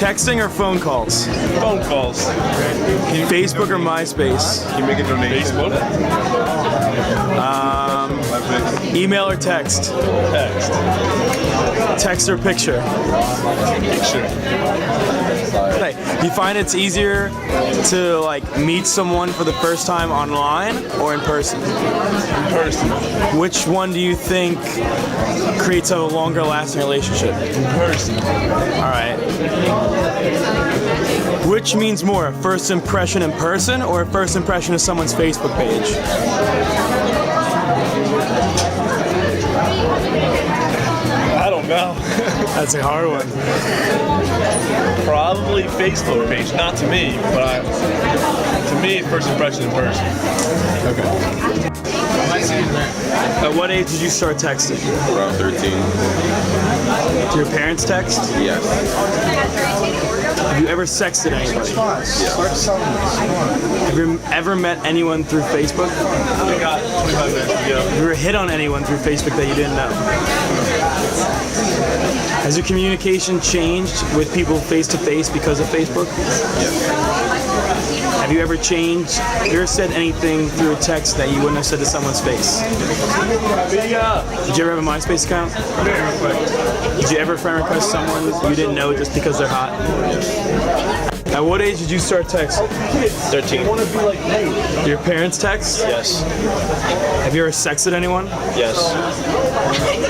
Texting or phone calls? Phone calls. Facebook or MySpace? Can you make a donation? Facebook. Email or text? Text. Text or picture? Picture. Okay. Do you find it's easier to meet someone for the first time online or in person? In person. Which one do you think creates a longer lasting relationship? In person. All right. Which means more, a first impression in person or a first impression of someone's Facebook page? I don't know. That's a hard one. Probably Facebook page. Not to me, but to me, first impression in person. Okay. At what age did you start texting? Around 13. Do your parents text? Yes. Have you ever sexted anybody? Yeah. Have you ever met anyone through Facebook? We got 25 minutes to go. Have you ever hit on anyone through Facebook that you didn't know? Has your communication changed with people face to face because of Facebook? Yes. Have you ever said anything through a text that you wouldn't have said to someone's face? Did you ever have a MySpace account? Did you ever friend request someone you didn't know just because they're hot? At what age did you start texting? 13. Do your parents text? Yes. Have you ever sexted anyone? Yes.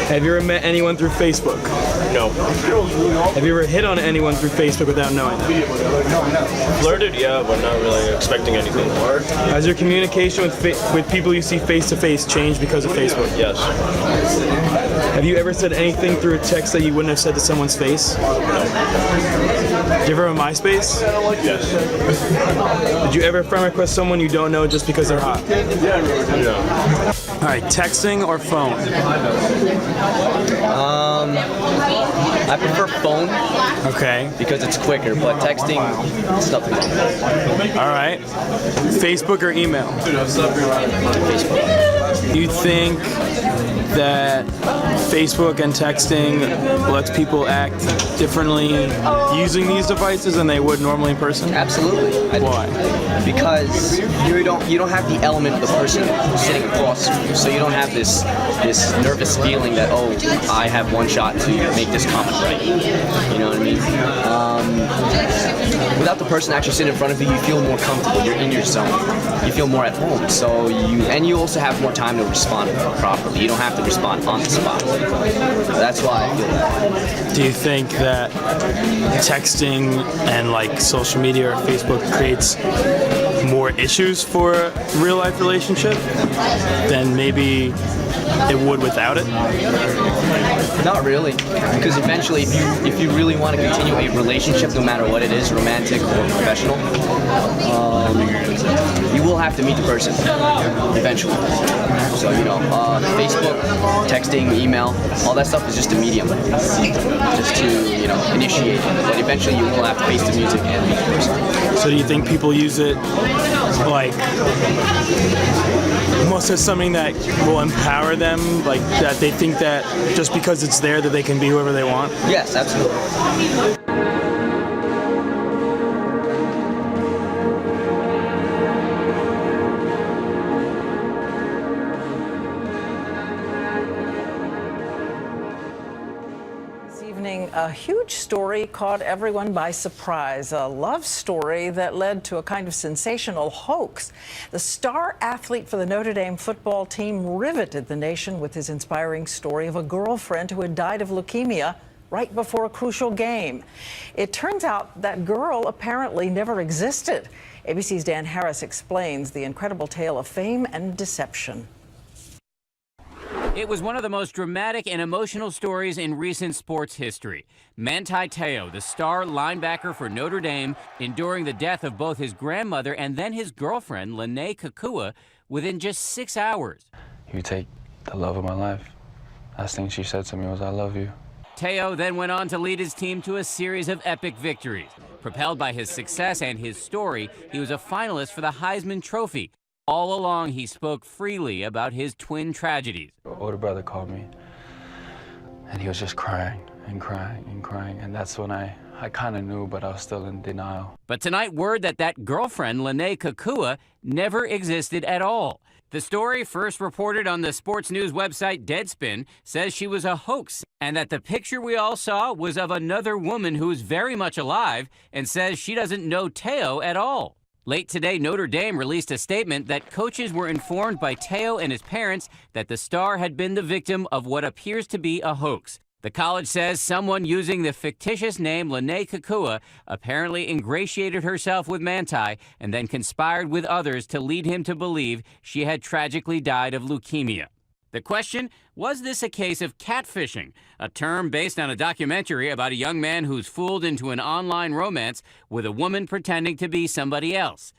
Have you ever met anyone through Facebook? No. Have you ever hit on anyone through Facebook without knowing them? Flirted, yeah, but not really expecting anything. Has your communication with people you see face to face changed because of Facebook? Yes. Have you ever said anything through a text that you wouldn't have said to someone's face? Did you ever have a MySpace? Yes. Did you ever friend request someone you don't know just because they're hot? Yeah. All right, texting or phone? I prefer phone Okay. because it's quicker, but texting, it's nothing wrong. All right. Facebook or email? Facebook. Do you think that Facebook and texting lets people act differently using these devices than they would normally in person? Absolutely. Why? Because you don't have the element of the person sitting across from you, so you don't have this nervous feeling that, oh, I have one shot to make this comment right. You know what I mean? Without the person actually sitting in front of you, you feel more comfortable. You're in your zone. You feel more at home. So you also have more time to respond properly. You don't have to respond on the spot. That's why I feel that. Do you think that texting and social media or Facebook creates more issues for a real life relationship than maybe it would without it? Not really, because eventually, if you really want to continue a relationship, no matter what it is, romantic or professional, you will have to meet the person eventually. So Facebook, texting, email, all that stuff is just a medium, just to initiate. But eventually, you will have to face the music and meet the person. So do you think people use it almost as something that will empower them, that they think that just because it's there that they can be whoever they want? Yes, absolutely. A huge story caught everyone by surprise, a love story that led to a kind of sensational hoax. The star athlete for the Notre Dame football team riveted the nation with his inspiring story of a girlfriend who had died of leukemia right before a crucial game. It turns out that girl apparently never existed. ABC's Dan Harris explains the incredible tale of fame and deception. It was one of the most dramatic and emotional stories in recent sports history. Manti Te'o, the star linebacker for Notre Dame, enduring the death of both his grandmother and then his girlfriend, Lene Kekua, within just 6 hours. You take the love of my life. Last thing she said to me was, I love you. Te'o then went on to lead his team to a series of epic victories. Propelled by his success and his story, he was a finalist for the Heisman Trophy. All along, he spoke freely about his twin tragedies. My older brother called me, and he was just crying. and crying and crying. And that's when I kind of knew, but I was still in denial. But tonight, word that girlfriend, Lene Kekua, never existed at all. The story, first reported on the sports news website Deadspin, says she was a hoax and that the picture we all saw was of another woman who's very much alive and says she doesn't know Teo at all. Late today, Notre Dame released a statement that coaches were informed by Teo and his parents that the star had been the victim of what appears to be a hoax. The college says someone using the fictitious name Lene Kekua apparently ingratiated herself with Manti and then conspired with others to lead him to believe she had tragically died of leukemia. The question, was this a case of catfishing, a term based on a documentary about a young man who's fooled into an online romance with a woman pretending to be somebody else?